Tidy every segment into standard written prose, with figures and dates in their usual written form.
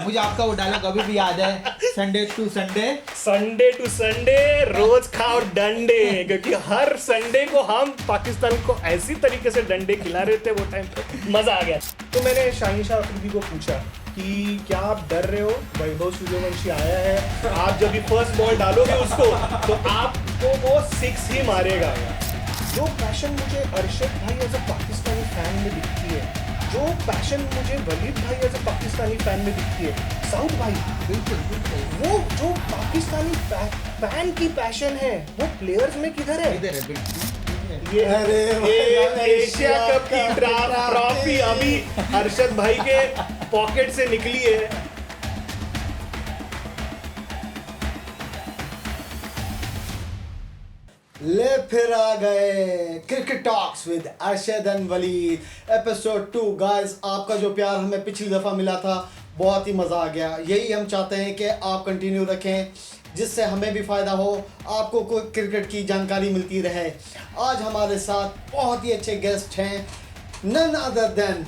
मुझे आपका वो डायलॉग अभी भी याद है, संडे टू संडे रोज खाओ डंडे, क्योंकि हर संडे को हम पाकिस्तान को ऐसी तरीके से डंडे खिला रहे थे वो टाइम पे, मजा आ गया। तो मैंने शाहीन शाह अफरीदी को पूछा कि क्या आप डर रहे हो, वैभव सूर्यवंशी आया है, आप जब भी फर्स्ट बॉल डालोगे उसको तो आपको वो 6 ही मारेगा। जो पैशन मुझे अरशद भाई एज अ पाकिस्तानी फैन में दिखती है, जो पैशन मुझे वलीद भाई एज अ पाकिस्तानी फैन में दिखती है, साउथ भाई बिल्कुल वो जो पाकिस्तानी फैन की पैशन है वो प्लेयर्स में किधर है? बिल्कुल। ये एशिया कप की ट्रॉफी अभी अरशद भाई के पॉकेट से निकली है। ले फिर आ गए cricket talks with Arshad and Waleed episode 2। Guys, आपका जो प्यार हमें पिछली दफ़ा मिला था बहुत ही मज़ा आ गया। यही हम चाहते हैं कि आप कंटिन्यू रखें, जिससे हमें भी फ़ायदा हो, आपको कोई क्रिकेट की जानकारी मिलती रहे। आज हमारे साथ बहुत ही अच्छे गेस्ट हैं, नन अदर देन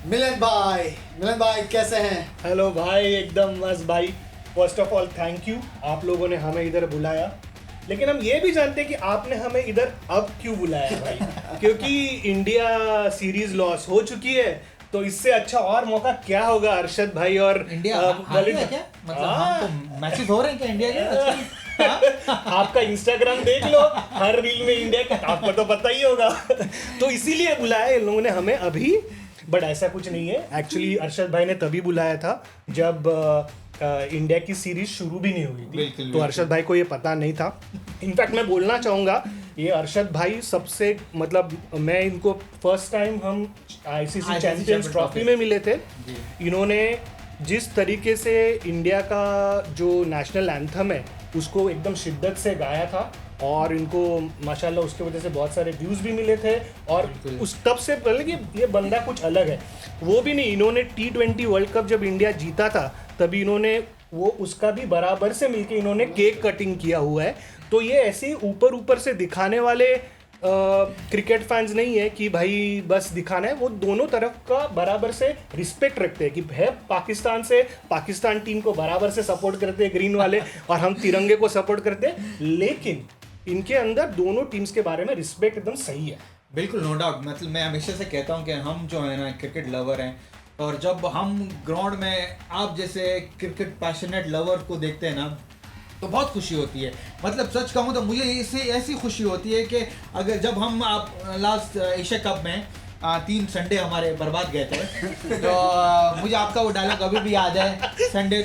मिलन भाई। मिलन भाई कैसे हैं? हेलो भाई, एकदम मस्त भाई। First of all thank you, आप लोगों ने हमें इधर बुलाया, लेकिन हम ये भी जानते हैं कि आपने हमें इधर अब क्यों बुलाया भाई, क्योंकि इंडिया सीरीज लॉस हो चुकी है, तो इससे अच्छा और मौका क्या होगा अरशद भाई और इंडिया हारी है क्या? मतलब हम तो मैचेस हो रहे हैं क्या इंडिया के? आपका इंस्टाग्राम देख लो, हर रील में इंडिया का, आपको तो पता ही होगा। तो इसीलिए बुलाया इन लोगों ने हमें अभी, बट ऐसा कुछ नहीं है। एक्चुअली अरशद भाई ने तभी बुलाया था जब इंडिया की सीरीज शुरू भी नहीं हुई थी। बिल्कुल, तो अरशद भाई को ये पता नहीं था। इनफैक्ट मैं बोलना चाहूँगा, ये अरशद भाई सबसे, मतलब मैं इनको फर्स्ट टाइम हम आईसीसी चैंपियंस ट्रॉफी में मिले थे। इन्होंने जिस तरीके से इंडिया का जो नेशनल एंथम है उसको एकदम शिद्दत से गाया था, और इनको माशाल्लाह उसके वजह से बहुत सारे व्यूज़ भी मिले थे। और उस तब से पहले कि ये बंदा कुछ अलग है, वो भी नहीं, इन्होंने T20 वर्ल्ड कप जब इंडिया जीता था तभी इन्होंने वो उसका भी बराबर से मिलके इन्होंने केक कटिंग किया हुआ है। तो ये ऐसे ऊपर से दिखाने वाले क्रिकेट फैंस नहीं है कि भाई बस दिखाना है, वो दोनों तरफ का बराबर से रिस्पेक्ट रखते हैं कि है पाकिस्तान से, पाकिस्तान टीम को बराबर से सपोर्ट करते हैं ग्रीन वाले, और हम तिरंगे को सपोर्ट करते हैं, लेकिन इनके अंदर दोनों टीम्स के बारे में रिस्पेक्ट एकदम सही है। बिल्कुल, नो डाउट। मतलब मैं हमेशा से कहता हूँ कि हम जो है ना क्रिकेट लवर हैं, और जब हम ग्राउंड में आप जैसे क्रिकेट पैशनेट लवर को देखते हैं ना तो बहुत खुशी होती है। मतलब सच कहूँ तो मुझे इससे ऐसी खुशी होती है कि अगर जब हम आप लास्ट एशिया कप में 3 संडे हमारे बर्बाद गए थे, तो मुझे आपका वो डायलॉग अभी भी याद है, संडे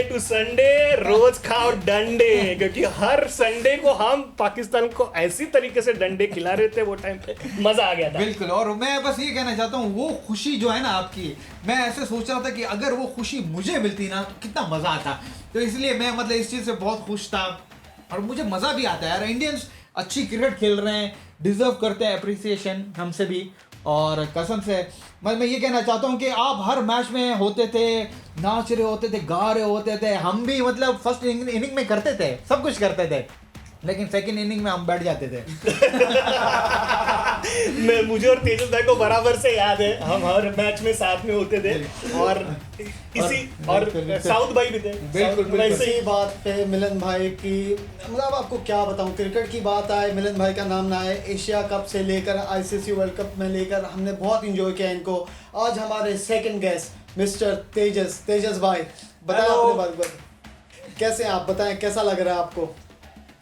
टू संडे रोज खाओ डंडे, क्योंकि हर संडे को हम पाकिस्तान को ऐसी तरीके से डंडे खिला रहे थे वो टाइम पे, मजा आ गया था। बिल्कुल। और मैं बस ये कहना चाहता हूँ, वो खुशी जो है ना आपकी, मैं ऐसे सोच रहा था कि अगर वो खुशी मुझे मिलती ना तो कितना मजा आता। तो इसलिए मैं मतलब इस चीज़ से बहुत खुश था, और मुझे मज़ा भी आता है यार। इंडियंस अच्छी क्रिकेट खेल रहे हैं, डिजर्व करते हैं अप्रिसिएशन हमसे भी। और कसम से मैं ये कहना चाहता हूँ कि आप हर मैच में होते थे, नाच रहे होते थे, गा रहे होते थे। हम भी मतलब फर्स्ट इनिंग में करते थे, सब कुछ करते थे, लेकिन सेकंड इनिंग में हम बैठ जाते थे। मुझे और तेजस भाई को बराबर से याद है, हम हर मैच में साथ में होते थे, और साउथ भाई भी थे। बिल्कुल इसी बात पे मिलन भाई की, मतलब आपको क्या बताऊं, क्रिकेट की बात आए, मिलन भाई का नाम ना आए। एशिया कप से लेकर आईसीसी वर्ल्ड कप में लेकर हमने बहुत इंजॉय किया इनको। आज हमारे सेकंड गेस्ट मिस्टर तेजस भाई, बताएं अपने बारे में, कैसे आप बताएं, कैसा लग रहा है आपको?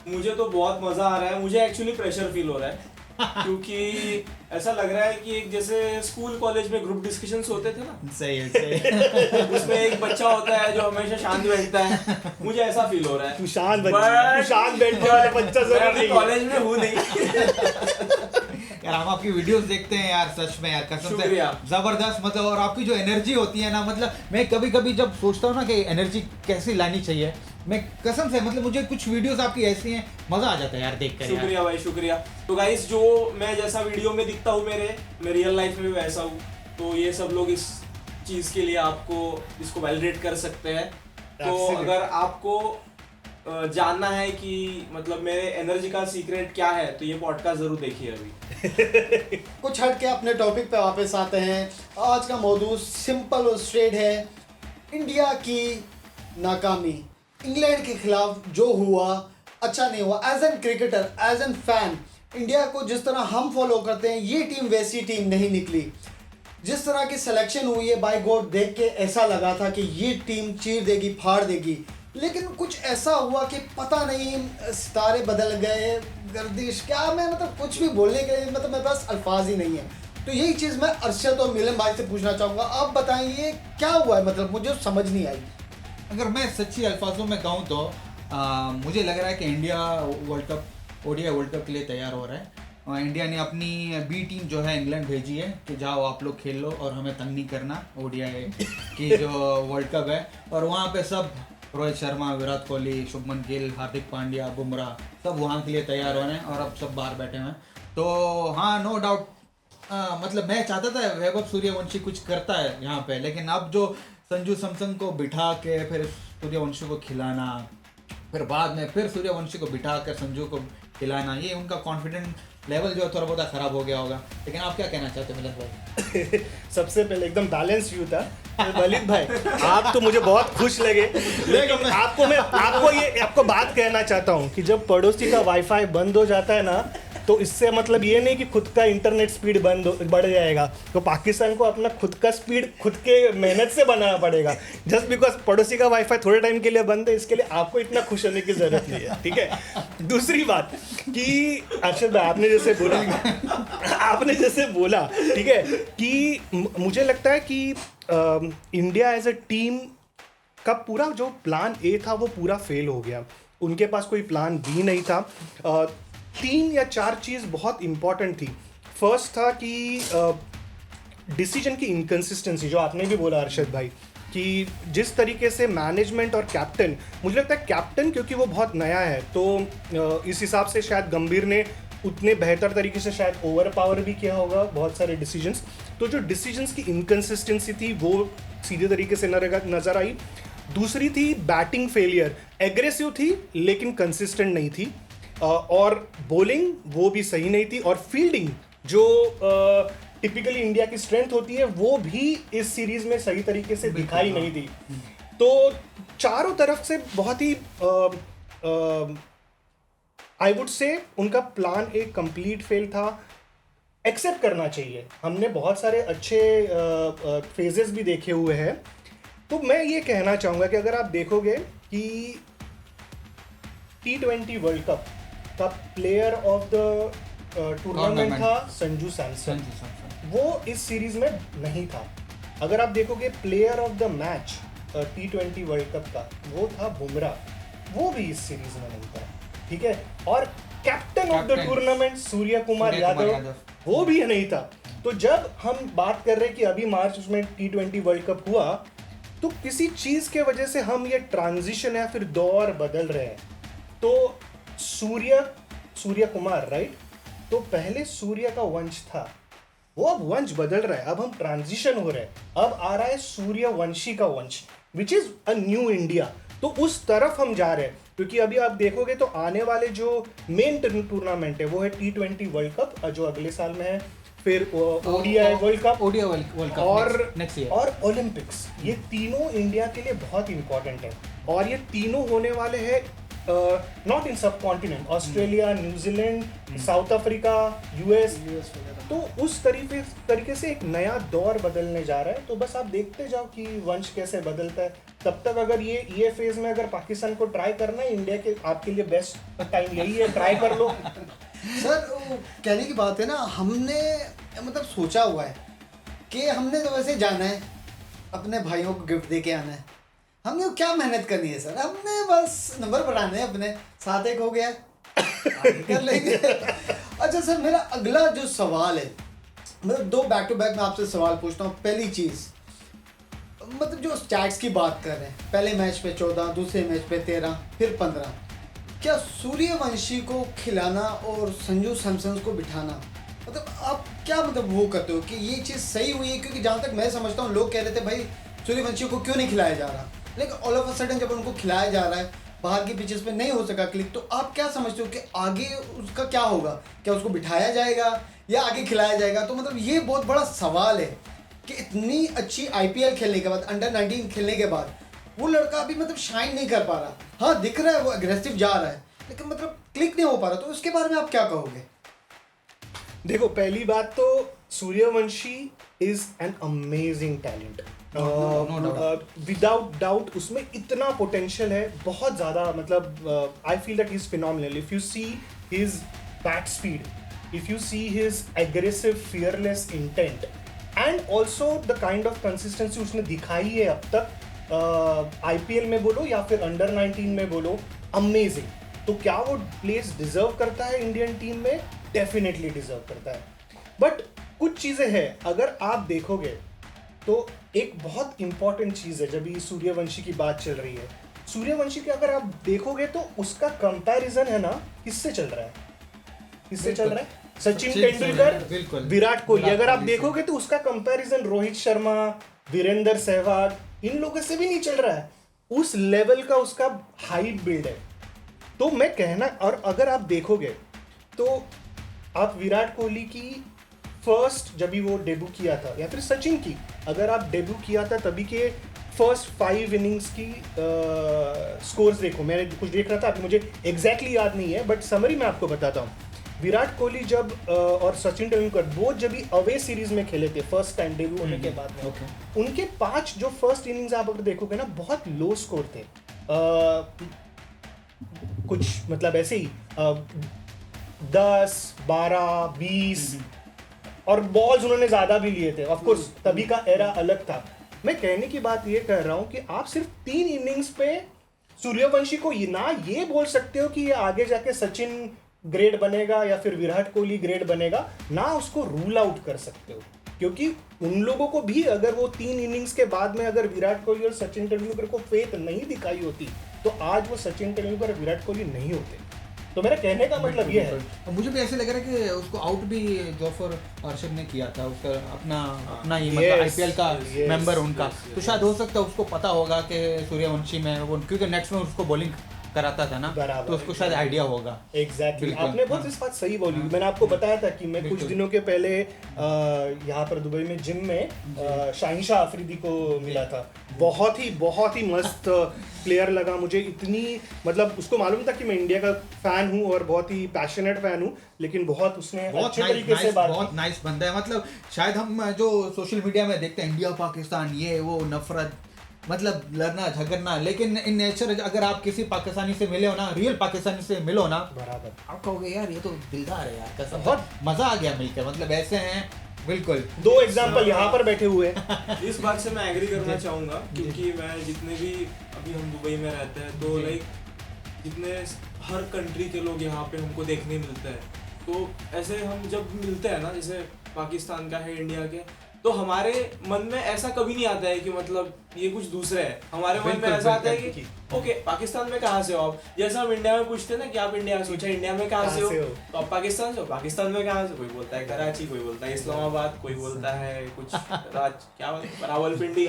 मुझे तो बहुत मज़ा आ रहा है। मुझे एक्चुअली प्रेशर फील हो रहा है क्योंकि ऐसा लग रहा है कि एक जैसे स्कूल कॉलेज में ग्रुप डिस्कशंस होते थे ना, सही है। उसमें एक बच्चा होता है जो हमेशा शांत बैठता है, मुझे ऐसा फील हो रहा है। तू शांत बैठने वाला बच्चा जरूर नहीं, कॉलेज में हूँ नहीं। यार हम आपकी वीडियोस देखते हैं यार, सच में यार, कसम से जबरदस्त। मतलब और आपकी जो एनर्जी होती है ना, मतलब मैं कभी कभी जब सोचता हूँ ना कि एनर्जी कैसी लानी चाहिए, मैं कसम से मतलब मुझे कुछ वीडियोस आपकी ऐसी हैं, मजा आ जाता है यार देख कर। शुक्रिया भाई, शुक्रिया। तो गाइस, जो मैं जैसा वीडियो में दिखता हूँ मैं रियल लाइफ में भी वैसा हूँ, तो ये सब लोग इस चीज़ के लिए आपको इसको वैलिडेट कर सकते हैं। तो अगर आपको जानना है कि मतलब मेरे एनर्जी का सीक्रेट क्या है, तो ये पॉडकास्ट जरूर देखिए अभी। कुछ हट के अपने टॉपिक पे वापस आते हैं। आज का मौजूद सिंपल और स्ट्रेट है, इंडिया की नाकामी, इंग्लैंड के खिलाफ जो हुआ अच्छा नहीं हुआ। As an cricketer, as an fan, India को जिस तरह हम फॉलो करते हैं ये टीम वैसी टीम नहीं निकली। जिस तरह की सिलेक्शन हुई है बाय गॉड, देख के ऐसा लगा था कि ये टीम चीर देगी, फाड़ देगी, लेकिन कुछ ऐसा हुआ कि पता नहीं सितारे बदल गए, गर्दिश क्या, मैं मतलब कुछ भी बोलने के लिए मतलब मेरे पास अल्फाज ही नहीं है। तो यही चीज़ मैं अरशद और मिलन भाई से पूछना चाहूँगा, आप बताइए क्या हुआ है, मतलब मुझे समझ नहीं आई। अगर मैं सच्ची अल्फाजों में कहूँ तो मुझे लग रहा है कि India world cup, ODI world cup के लिए तैयार हो रहा है। और इंडिया ने अपनी बी टीम जो है इंग्लैंड भेजी है कि जाओ आप लोग खेल लो और हमें तंग नहीं करना, ओडीआई की जो वर्ल्ड कप है। और वहाँ पे सब रोहित शर्मा, विराट कोहली, शुभमन गिल, हार्दिक पांड्या, बुमराह सब वहाँ के लिए तैयार हो रहे हैं और अब सब बाहर बैठे हुए हैं। तो हाँ, नो डाउट, मतलब मैं चाहता था वैभव सूर्यवंशी कुछ करता है यहाँ पे, लेकिन अब जो संजू सैमसन को बिठा के फिर सूर्यवंशी को खिलाना, फिर बाद में फिर सूर्यवंशी को बिठा कर संजू को खिलाना, ये उनका कॉन्फिडेंस लेवल जो है थोड़ा बहुत ख़राब हो गया होगा। लेकिन आप क्या कहना चाहते हैं मिलन भाई? सबसे पहले एकदम बैलेंस व्यू था वलीद भाई, आप तो मुझे बहुत खुश लगे, लेकिन आपको बात कहना चाहता हूँ कि जब पड़ोसी का वाईफाई बंद हो जाता है ना, तो इससे मतलब ये नहीं कि खुद का इंटरनेट स्पीड बढ़ जाएगा। तो पाकिस्तान को अपना खुद का स्पीड खुद के मेहनत से बनाना पड़ेगा। जस्ट बिकॉज पड़ोसी का वाईफाई थोड़े टाइम के लिए बंद है, इसके लिए आपको इतना खुश होने की जरूरत नहीं है, ठीक है। दूसरी बात कि अरशद भाई आपने जैसे बोला ठीक है, कि मुझे लगता है कि इंडिया एज अ टीम का पूरा जो प्लान ए था वो पूरा फेल हो गया। उनके पास कोई प्लान बी नहीं था। 3 या 4 चीज़ बहुत इंपॉर्टेंट थी। फर्स्ट था कि डिसीजन की इनकन्सिस्टेंसी, जो आपने भी बोला अरशद भाई, कि जिस तरीके से मैनेजमेंट और कैप्टन, मुझे लगता है कैप्टन क्योंकि वो बहुत नया है, तो इस हिसाब से शायद गंभीर ने उतने बेहतर तरीके से शायद ओवर पावर भी किया होगा बहुत सारे डिसीजंस। तो जो डिसीजंस की इनकन्सिस्टेंसी थी वो सीधे तरीके से नज़र आई। दूसरी थी बैटिंग फेलियर, एग्रेसिव थी लेकिन कंसिस्टेंट नहीं थी, और बॉलिंग वो भी सही नहीं थी, और फील्डिंग जो टिपिकली इंडिया की स्ट्रेंथ होती है वो भी इस सीरीज में सही तरीके से दिखाई नहीं दी। तो चारों तरफ से बहुत ही आई वुड से उनका प्लान एक कंप्लीट फेल था। एक्सेप्ट करना चाहिए, हमने बहुत सारे अच्छे फेजेस भी देखे हुए हैं। तो मैं ये कहना चाहूँगा कि अगर आप देखोगे कि T20 वर्ल्ड कप का प्लेयर ऑफ द टूर्नामेंट था संजू सैमसन, वो इस सीरीज में नहीं था। अगर आप देखोगे player of the match T20 world cup का, वो था बुमराह, वो भी इस सीरीज में नहीं था, ठीक है। और कैप्टन ऑफ द टूर्नामेंट सूर्य कुमार यादव, वो भी नहीं था। तो जब हम बात कर रहे हैं कि अभी मार्च में T20 वर्ल्ड कप हुआ, तो किसी चीज के वजह से हम ये ट्रांजिशन या फिर दौर बदल रहे हैं। तो सूर्य कुमार, राइट, तो पहले सूर्य का वंश था, वो अब वंश बदल रहा है, अब हम ट्रांजिशन हो रहे हैं, अब आ रहा है सूर्यवंशी का वंश, which is a new India. तो उस तरफ हम जा रहे हैं, क्योंकि अभी आप देखोगे तो आने वाले जो मेन टूर्नामेंट है वो है T20 वर्ल्ड कप, जो अगले साल में है, फिर ओडीआई वर्ल्ड कप और ओलंपिक्स। ये तीनों इंडिया के लिए बहुत इंपॉर्टेंट है, और ये तीनों होने वाले हैं नॉट इन सब continent, Australia, New Zealand, south Africa, US. तो उस तरीके से एक नया दौर बदलने जा रहा है। तो बस आप देखते जाओ कि वंश कैसे बदलता है। तब तक अगर ये फेज में अगर पाकिस्तान को ट्राई करना है, इंडिया के आपके लिए बेस्ट टाइम यही है, ट्राई कर लो। सर कहने की बात है ना, हमने मतलब सोचा हुआ है कि हमने तो वैसे जाना है, अपने भाइयों को गिफ्ट दे के आना है, हमने क्या मेहनत करनी है सर, हमने बस नंबर बढ़ाने हैं अपने, 7-1 हो गया कर लेंगे। अच्छा सर, मेरा अगला जो सवाल है, मतलब 2 बैक टू बैक मैं आपसे सवाल पूछता हूँ। पहली चीज़, मतलब जो स्टैट्स की बात कर रहे हैं, पहले मैच पे 14, दूसरे मैच पे 13, फिर 15, क्या सूर्यवंशी को खिलाना और संजू सैमसन को बिठाना, मतलब आप क्या मतलब वो करते हो कि ये चीज़ सही हुई है? क्योंकि जहाँ तक मैं समझता हूँ, लोग कह रहे थे भाई सूर्यवंशी को क्यों नहीं खिलाया जा रहा, लेकिन ऑल ऑफ अ सडन जब उनको खिलाया जा रहा है, बाहर की पिचेस पे नहीं हो सका क्लिक, तो आप क्या समझते हो कि आगे उसका क्या होगा? क्या उसको बिठाया जाएगा या आगे खिलाया जाएगा? तो मतलब ये बहुत बड़ा सवाल है। कि इतनी अच्छी IPL खेलने के बाद, अंडर 19 खेलने के बाद वो लड़का अभी मतलब शाइन नहीं कर पा रहा। हाँ दिख रहा है वो अग्रेसिव जा रहा है, लेकिन मतलब क्लिक नहीं हो पा रहा। तो उसके बारे में आप क्या कहोगे? देखो, पहली बात तो Suryavanshi is an amazing talent, without doubt. उसमें इतना पोटेंशियल है, बहुत ज़्यादा। मतलब I feel that he is phenomenal. If you see his bat speed, if you see his aggressive fearless intent, and also the kind of consistency उसने दिखाई है अब तक, IPL में बोलो या फिर अंडर 19 में बोलो, अमेजिंग। तो क्या वो प्लेस डिजर्व करता है इंडियन टीम में? डेफिनेटली डिजर्व करता है। बट कुछ चीज़ें हैं, अगर आप देखोगे तो एक बहुत इंपॉर्टेंट चीज़ है। जब ये सूर्यवंशी की बात चल रही है, सूर्यवंशी की अगर आप देखोगे तो उसका कंपैरिजन है ना, किससे चल रहा है? किससे चल रहा है? सचिन तेंदुलकर, विराट कोहली। अगर आप देखोगे तो उसका कंपैरिजन रोहित शर्मा, वीरेंद्र सहवाग, इन लोगों से भी नहीं चल रहा है। उस लेवल का उसका हाइट बिल्ड है। तो मैं कहना, और अगर आप देखोगे तो आप विराट कोहली की फर्स्ट, जब भी वो डेब्यू किया था, या फिर सचिन की अगर आप डेब्यू किया था तभी के फर्स्ट 5 इनिंग्स की स्कोर्स देखो। मैंने कुछ देख रहा था, अभी मुझे एग्जैक्टली याद नहीं है, बट समरी मैं आपको बताता हूँ। विराट कोहली जब और सचिन तेंदुलकर वो जब भी अवे सीरीज में खेले थे फर्स्ट टाइम डेब्यू होने के बाद में, उनके 5 जो फर्स्ट इनिंग्स आप अगर देखोगे ना, बहुत लो स्कोर थे। कुछ मतलब ऐसे ही 10, 12, 20 और बॉल्स उन्होंने ज्यादा भी लिए थे। ऑफ कोर्स तभी का एरा अलग था। मैं कहने की बात ये कर रहा हूं कि आप सिर्फ 3 इनिंग्स पे सूर्यवंशी को ये बोल सकते हो कि ये आगे जाके सचिन ग्रेड बनेगा या फिर विराट कोहली ग्रेड बनेगा, ना उसको रूल आउट कर सकते हो। क्योंकि उन लोगों को भी अगर वो 3 इनिंग्स के बाद में अगर विराट कोहली और सचिन तेंदुलकर को फेथ नहीं दिखाई होती तो आज वो सचिन तेंदुलकर और विराट कोहली नहीं होते। तो मेरा कहने का मतलब ये है। मुझे भी ऐसे लग रहा है कि उसको आउट भी जोफर अर्शद ने किया था, उसका अपना ही मतलब IPL का मेंबर उनका। तो शायद हो सकता है उसको पता होगा कि सूर्यवंशी में वो, क्योंकि नेक्स्ट में उसको बॉलिंग कराता था ना, तो उसको शायद आइडिया होगा। एग्जैक्टली, आपने बहुत इस बात सही बोली। मैंने आपको बताया था कि मैं कुछ दिनों के पहले यहाँ पर दुबई में जिम में शाहिनशाह अफरीदी को मिला था। बहुत ही मस्त प्लेयर लगा मुझे। इतनी मतलब उसको मालूम था कि मैं इंडिया का फैन हूँ और बहुत ही पैशनेट फैन हूँ, लेकिन बहुत उसने अच्छे तरीके से बात, बहुत नाइस बंदा है। मतलब शायद हम जो सोशल मीडिया में देखते हैं इंडिया पाकिस्तान ये वो नफरत, मतलब लड़ना झगड़ना, लेकिन इन नेचर अगर आप किसी पाकिस्तानी से मिले हो ना, रियल पाकिस्तानी से मिलो ना, बराबर आप कहोगे यार ये तो दिलदार है यार, कसम बहुत मजा आ गया मिलकर। मतलब ऐसे हैं बिल्कुल। 2 एग्जांपल यहाँ पर बैठे हुए हैं। इस बात से मैं एग्री करना चाहूँगा, क्योंकि मैं जितने भी अभी हम दुबई में रहते हैं तो लाइक जितने हर कंट्री के लोग यहाँ पे हमको देखने मिलते हैं, तो ऐसे हम जब मिलते हैं ना, जैसे पाकिस्तान का है, इंडिया के, तो हमारे मन में ऐसा कभी नहीं आता है कि मतलब ये कुछ दूसरे है। हमारे मन में ऐसा आता है कि ओके पाकिस्तान में कहाँ से हो आप। जैसे हम इंडिया में पूछते हैं ना कि आप इंडिया से, अच्छा इंडिया में कहाँ से हो, तो आप पाकिस्तान से हो, पाकिस्तान में कहाँ से, कोई बोलता है कराची, कोई बोलता है इस्लामाबाद, कोई बोलता है कुछ क्या रावलपिंडी।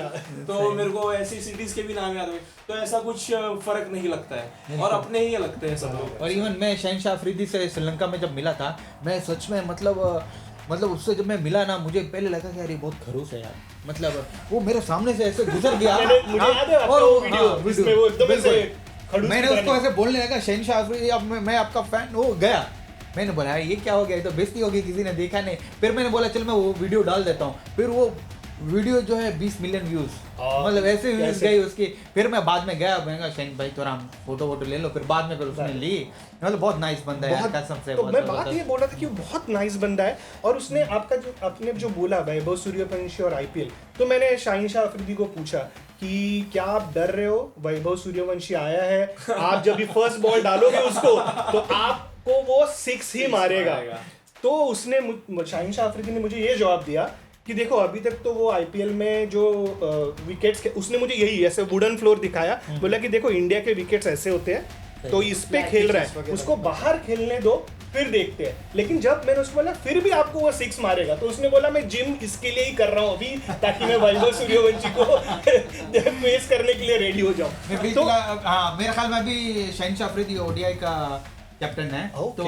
तो मेरे को ऐसी सिटीज के भी नाम याद हुए। तो ऐसा कुछ फर्क नहीं लगता है और अपने ही लगते हैं सब लोग। और इवन मैं शहनशाह अफरीदी से श्रीलंका में जब मिला था, मैं सच में मतलब उससे जब मैं मिला ना, मुझे पहले लगा कि यार ये बहुत खरूस है यार। मतलब वो मेरे सामने से ऐसे गुजर गया मुझे याद है आपका वो वीडियो जिसमें वो एकदम ऐसे खड़ूस, मैंने उसको ऐसे बोलने लगा शहनशाह अफरीदी अब मैं आपका फैन हो गया। मैंने बोला ये क्या हो गया, ये तो बेइज्जती हो गई, किसी ने देखा नहीं। फिर मैंने बोला चल मैं वो वीडियो डाल देता हूँ। फिर वो वीडियो जो है 20 मिलियन व्यूज, मतलब ऐसे व्यूज गई उसकी। फिर मैं बाद में गया, मैंने कहा शहन भाई थोड़ा फोटो ले लो। फिर बाद में फिर उसने ली। मतलब बहुत नाइस बंदा है कसम से। तो मैं बात ये बोल रहा था कि वो बहुत नाइस बंदा है। और उसने आपका जो आपने जो बोला वैभव सूर्यवंशी और IPL, तो मैंने शाहिनशाह अफरीदी को पूछा कि क्या आप डर रहे हो, वैभव सूर्यवंशी आया है, आप जब भी फर्स्ट बॉल डालोगे उसको तो आपको वो 6 ही मारेगा। तो उसने शाहिनशाह अफरीदी ने मुझे ये जवाब दिया कि देखो अभी तक तो वो IPL में जो विकेट्स के, उसने मुझे यही ऐसे वुडन फ्लोर दिखाया, बोला कि देखो इंडिया के विकेट्स ऐसे होते हैं, तो इस पे खेल रहा है, उसको बाहर खेलने दो फिर देखते हैं। लेकिन जब मैंने उसको बोला फिर भी आपको वो 6 मारेगा, तो उसने बोला मैं जिम इसके लिए ही कर रहा हूँ अभी, ताकि मैं वैभव सूर्यवंशी को फेस करने के लिए रेडी हो जाऊँ। तो हाँ, मेरे ख्याल में अभी शहनशाह अफरीदी ODI का कैप्टन है। तो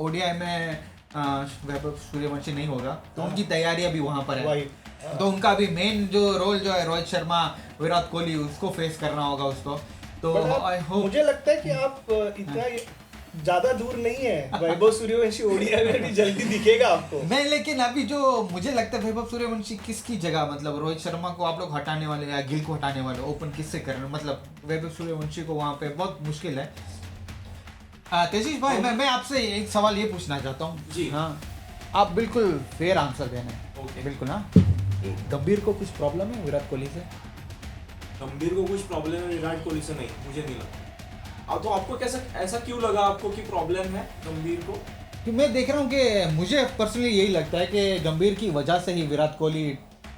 ODI में वैभव सूर्यवंशी नहीं होगा तो उनकी तैयारी अभी वहाँ पर है। वही तो उनका अभी मेन जो रोल जो है रोहित शर्मा विराट कोहली उसको फेस करना होगा उसको। तो आई होप मुझे लगता है कि आप इतना ज्यादा दूर नहीं है, वैभव सूर्यवंशी ओडीआई में भी जल्दी दिखेगा आपको। नहीं, लेकिन अभी जो मुझे लगता है वैभव सूर्यवंशी किसकी जगह, मतलब रोहित शर्मा को आप लोग हटाने वाले या गिल को हटाने वाले, ओपन किससे कर रहे हैं? मतलब वैभव सूर्यवंशी को वहाँ पे बहुत मुश्किल है। तेजीश भाई, मैं आपसे एक सवाल ये पूछना चाहता हूँ जी। हाँ, आप बिल्कुल फेयर आंसर देना। ओके। बिल्कुल। हाँ, गंभीर को कुछ प्रॉब्लम है विराट कोहली से? गंभीर को कुछ प्रॉब्लम है विराट कोहली से? नहीं, मुझे नहीं लगा। अब तो आपको कैसा ऐसा क्यों लगा आपको कि प्रॉब्लम है गंभीर को? कि मैं देख रहा हूँ कि मुझे पर्सनली यही लगता है कि गंभीर की वजह से ही विराट कोहली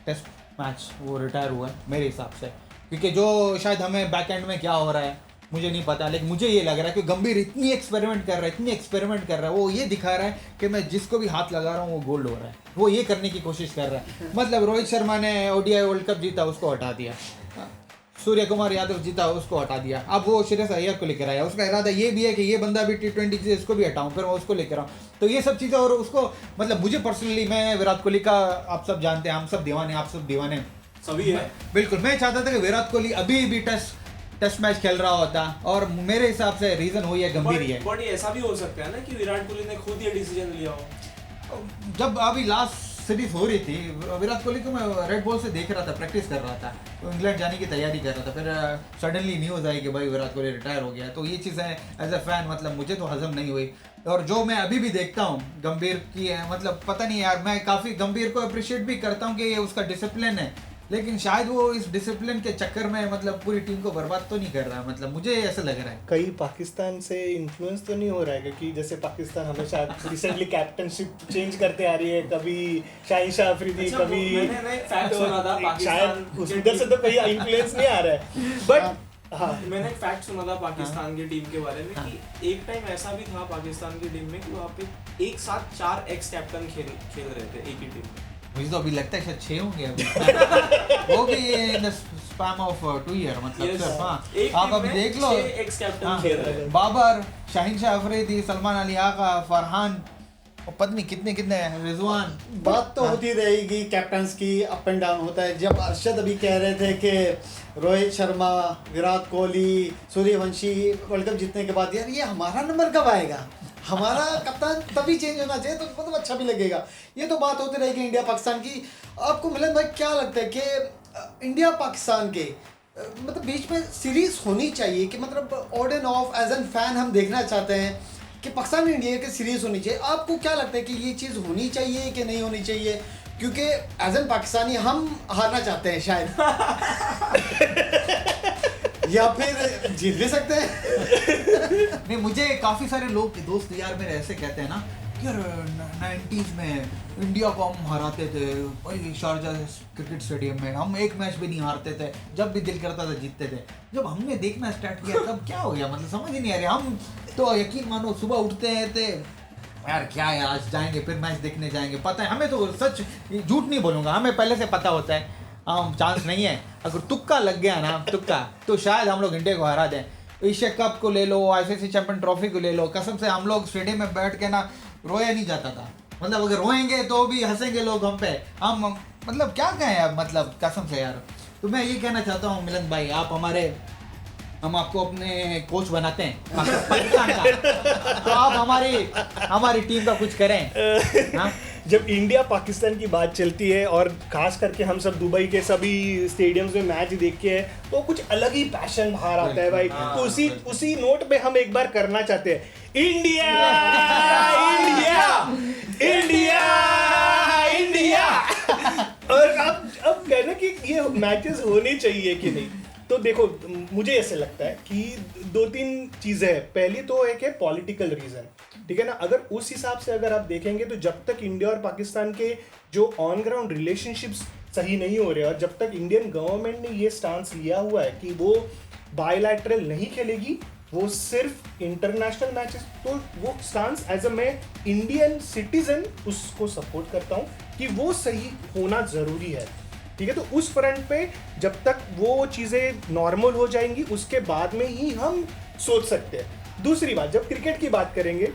टेस्ट मैच वो रिटायर हुआ है मेरे हिसाब से। क्योंकि जो शायद हमें बैक एंड में क्या हो रहा है मुझे नहीं पता, लेकिन मुझे ये लग रहा है कि गंभीर इतनी एक्सपेरिमेंट कर रहा है, वो ये दिखा रहा है कि मैं जिसको भी हाथ लगा रहा हूँ वो गोल्ड हो रहा है, वो ये करने की कोशिश कर रहा है। मतलब रोहित शर्मा ने ओडीआई वर्ल्ड कप जीता, उसको हटा दिया। सूर्य कुमार यादव जीता, उसको हटा दिया। अब वो श्रेयस अय्यर को लेकर आया, उसका इरादा ये भी है कि ये बंदा भी T20 से इसको भी हटाऊं, फिर मैं उसको लेकर आऊँ। तो ये सब चीज़ें, और उसको मतलब मुझे पर्सनली, मैं विराट कोहली का, आप सब जानते हैं, हम सब दीवाने, आप सब दीवाने सभी है। बिल्कुल। मैं चाहता था कि विराट कोहली अभी भी टेस्ट मैच खेल रहा होता, और मेरे हिसाब से रीजन वही है, गंभीर ही है। बट ऐसा भी हो सकता है ना कि विराट कोहली ने खुद ये डिसीजन लिया हो। जब अभी लास्ट सीरीज हो रही थी, विराट कोहली को मैं रेड बॉल से देख रहा था, प्रैक्टिस कर रहा था, तो इंग्लैंड जाने की तैयारी कर रहा था। फिर सडनली न्यूज़ आई कि भाई विराट कोहली रिटायर हो गया। तो ये चीज़ें एज अ फैन मतलब मुझे तो हजम नहीं हुई। और जो मैं अभी भी देखता हूँ गंभीर की है, मतलब पता नहीं यार, मैं काफ़ी गंभीर को अप्रिशिएट भी करता हूँ कि ये उसका डिसिप्लिन है, लेकिन शायद वो इस डिसिप्लिन के चक्कर में मतलब पूरी टीम को बर्बाद तो नहीं कर रहा है, मतलब मुझे ऐसा लग रहा है। कहीं पाकिस्तान से इन्फ्लुएंस तो नहीं हो रहा है? क्योंकि जैसे पाकिस्तान हमेशा रिसेंटली कैप्टनशिप चेंज करते आ रही है, कभी शाहिन शाह अफरीदी, अच्छा, कभी मैंने फैक्ट सुना था शायद उधर से तो कोई इन्फ्लुएंस नहीं आ रहा है। बट हाँ, मैंने एक फैक्ट सुना था पाकिस्तान की टीम के बारे में कि एक टाइम ऐसा भी था पाकिस्तान की टीम में कि वहाँ पे एक साथ 4 एक्स कैप्टन खेल रहे थे एक ही टीम में। मुझे तो अभी लगता है शायद 6 होंगे अभी। वो भी in the span of 2 year, मतलब Yes. सिर्फ। हाँ, एक आप टीम अभी में देख लो, 6 एक्स कैप्टन हाँ, खेल रहे हैं। बाबर, शाहिन शाह अफरीदी, सलमान अली आगा, फरहान, और पत्नी कितने रिजवान। बात तो होती रहेगी कैप्टन्स की, अप एंड डाउन होता है। जब अरशद अभी कह रहे थे कि रोहित शर्मा, विराट कोहली, सूर्यवंशी वर्ल्ड कप जीतने के बाद यार ये हमारा नंबर कब आएगा, हमारा कप्तान तभी चेंज होना चाहिए, तो मतलब अच्छा भी लगेगा। ये तो बात होती रहेगी इंडिया पाकिस्तान की। आपको मिलन भाई क्या लगता है कि इंडिया पाकिस्तान के मतलब बीच में सीरीज होनी चाहिए कि मतलब on and off as an fan हम देखना चाहते हैं कि पाकिस्तान इंडिया की सीरीज होनी चाहिए? आपको क्या लगता है कि ये चीज़ होनी चाहिए कि नहीं होनी चाहिए? क्योंकि एज एन पाकिस्तानी हम हारना चाहते हैं शायद या फिर जीत भी सकते हैं। नहीं, मुझे काफ़ी सारे लोग दोस्त यार मेरे ऐसे कहते हैं ना कि यार 90s में इंडिया को हम हराते थे भाई, शारजा क्रिकेट स्टेडियम में हम एक मैच भी नहीं हारते थे, जब भी दिल करता था जीतते थे। जब हमने देखना स्टार्ट किया तब क्या हो गया, मतलब समझ ही नहीं आ रहा। हम तो यकीन मानो सुबह उठते हैं थे यार क्या है, आज जाएंगे फिर मैच देखने जाएंगे। पता है हमें, तो सच झूठ नहीं बोलूँगा, हमें पहले से पता होता है हाँ चांस नहीं है। अगर तुक्का लग गया ना, तुक्का, तो शायद हम लोग इंडिया को हरा दें। एशिया कप को ले लो, ICC चैंपियन ट्रॉफी को ले लो, कसम से हम लोग स्टेडियम में बैठ के ना रोया नहीं जाता था। मतलब अगर रोएंगे तो भी हंसेंगे लोग हम पे, हम मतलब क्या कहें अब, मतलब कसम से यार। तो मैं ये कहना चाहता हूँ मिलन भाई, हम आपको अपने कोच बनाते हैं पाकिस्तान का, तो आप हमारी टीम का कुछ करें। हाँ? जब इंडिया पाकिस्तान की बात चलती है और खास करके हम सब दुबई के सभी स्टेडियम्स में मैच देखे हैं तो कुछ अलग ही पैशन बाहर आता है भाई। तो उसी नोट पे हम एक बार करना चाहते हैं इंडिया इंडिया इंडिया इंडिया। और अब कहना कि ये मैचेस होने चाहिए कि नहीं, तो देखो मुझे ऐसे लगता है कि 2-3 चीज़ें हैं। पहली तो एक है पॉलिटिकल रीज़न, ठीक है ना। अगर उस हिसाब से अगर आप देखेंगे तो जब तक इंडिया और पाकिस्तान के जो ऑन ग्राउंड रिलेशनशिप्स सही नहीं हो रहे और जब तक इंडियन गवर्नमेंट ने ये स्टांस लिया हुआ है कि वो बायलैटरल नहीं खेलेगी, वो सिर्फ इंटरनेशनल मैचेस, तो वो स्टांस एज अ मैं इंडियन सिटीजन उसको सपोर्ट करता हूँ कि वो सही होना ज़रूरी है, ठीक है। तो उस फ्रंट पे जब तक वो चीज़ें नॉर्मल हो जाएंगी उसके बाद में ही हम सोच सकते हैं। दूसरी बात, जब क्रिकेट की बात करेंगे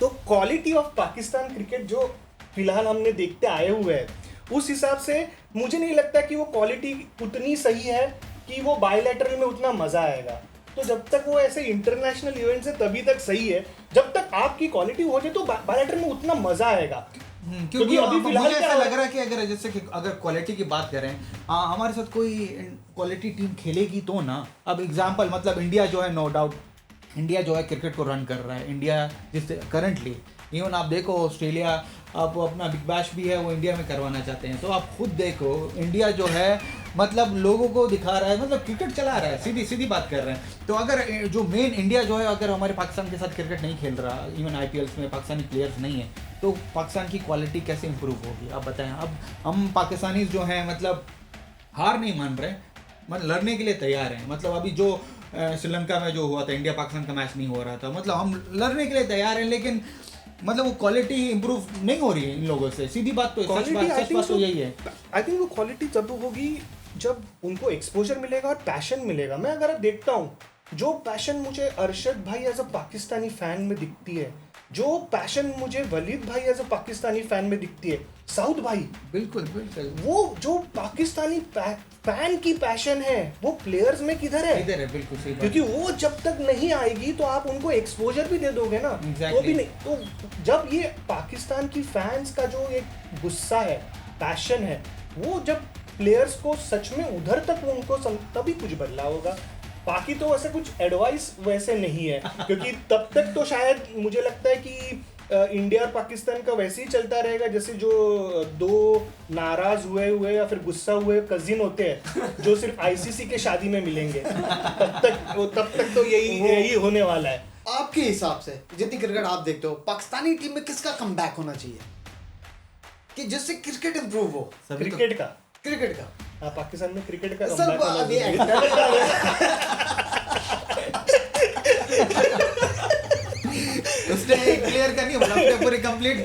तो क्वालिटी ऑफ पाकिस्तान क्रिकेट जो फिलहाल हमने देखते आए हुए हैं, उस हिसाब से मुझे नहीं लगता कि वो क्वालिटी उतनी सही है कि वो बायलैटरल में उतना मजा आएगा। तो जब तक वो ऐसे इंटरनेशनल इवेंट्स है तभी तक सही है, जब तक आपकी क्वालिटी हो जाए तो बायलैटरल में उतना मजा आएगा। क्योंकि अभी मुझे फिलहाल ऐसा क्या लग रहा है कि अगर जैसे कि अगर क्वालिटी की बात करें, हमारे साथ कोई क्वालिटी टीम खेलेगी तो ना। अब एग्जांपल मतलब इंडिया जो है, नो डाउट इंडिया जो है क्रिकेट को रन कर रहा है। इंडिया जिससे करंटली इवन आप देखो ऑस्ट्रेलिया, आप अपना बिग बैश भी है वो इंडिया में करवाना चाहते हैं। तो आप खुद देखो इंडिया जो है मतलब लोगों को दिखा रहा है, मतलब क्रिकेट चला रहा है, सीधी सीधी बात कर रहे हैं। तो अगर जो मेन इंडिया जो है अगर हमारे पाकिस्तान के साथ क्रिकेट नहीं खेल रहा, इवन आईपीएल्स में पाकिस्तानी प्लेयर्स नहीं है, तो पाकिस्तान की क्वालिटी कैसे इंप्रूव होगी आप बताएं। अब हम पाकिस्तानी जो हैं मतलब हार नहीं मान रहे, मतलब लड़ने के लिए तैयार हैं। मतलब अभी जो श्रीलंका में जो हुआ था, इंडिया पाकिस्तान का मैच नहीं हो रहा था, मतलब हम लड़ने के लिए तैयार हैं, लेकिन मतलब वो क्वालिटी इंप्रूव नहीं हो रही है इन लोगों से। सीधी बात तो सच बात तो यही है। आई थिंक वो क्वालिटी तब होगी जब उनको एक्सपोजर मिलेगा और पैशन मिलेगा। मैं अगर देखता हूँ जो पैशन मुझे अरशद भाई एज अ पाकिस्तानी फैन में दिखती है, जो पैशन मुझे वलीद भाई एज अ पाकिस्तानी फैन में दिखती है, साउद भाई बिल्कुल बिल्कुल वो जो पाकिस्तानी फैन की पैशन है वो प्लेयर्स में किधर है? इधर है, बिल्कुल सही बात। क्योंकि वो जब तक नहीं आएगी तो आप उनको एक्सपोजर भी दे दोगे ना। वो भी नहीं। तो जब ये पाकिस्तान की फैंस का जो एक गुस्सा है, पैशन है, वो जब प्लेयर्स को सच में उधर तक वो उनको तभी कुछ बदला होगा। बाकी तो वैसे कुछ एडवाइस वैसे नहीं है, क्योंकि तब तक तो शायद मुझे लगता है कि इंडिया और पाकिस्तान का वैसे ही चलता रहेगा जैसे जो दो नाराज हुए या फिर गुस्सा हुए कजिन होते हैं जो सिर्फ आईसीसी के शादी में मिलेंगे। तब तक तो यही होने वाला है। आपके हिसाब से जितनी क्रिकेट आप देखते हो, पाकिस्तानी टीम में किसका कमबैक होना चाहिए कि जिससे क्रिकेट इंप्रूव हो? क्रिकेट का हाँ, पाकिस्तान में क्रिकेट का सर अभी उसने क्लियर करनी बोला, अपने पूरी कंप्लीट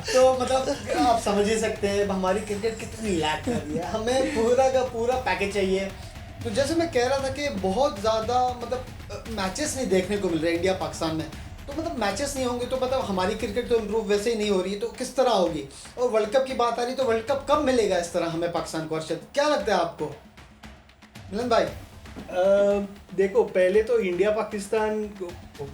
तो मतलब आप समझ ही सकते हैं हमारी क्रिकेट कितनी लैग कर रही है। हमें पूरा का पूरा पैकेज चाहिए। तो जैसे मैं कह रहा था कि बहुत ज़्यादा मतलब मैचेस नहीं देखने को मिल रहे इंडिया पाकिस्तान में। तो मतलब मैचेस नहीं होंगे तो मतलब हमारी क्रिकेट तो इम्प्रूव वैसे ही नहीं हो रही है, तो किस तरह होगी? और वर्ल्ड कप की बात आ रही तो वर्ल्ड कप कब मिलेगा इस तरह हमें पाकिस्तान को? अर्शद क्या लगता है आपको? मिलन भाई देखो, पहले तो इंडिया पाकिस्तान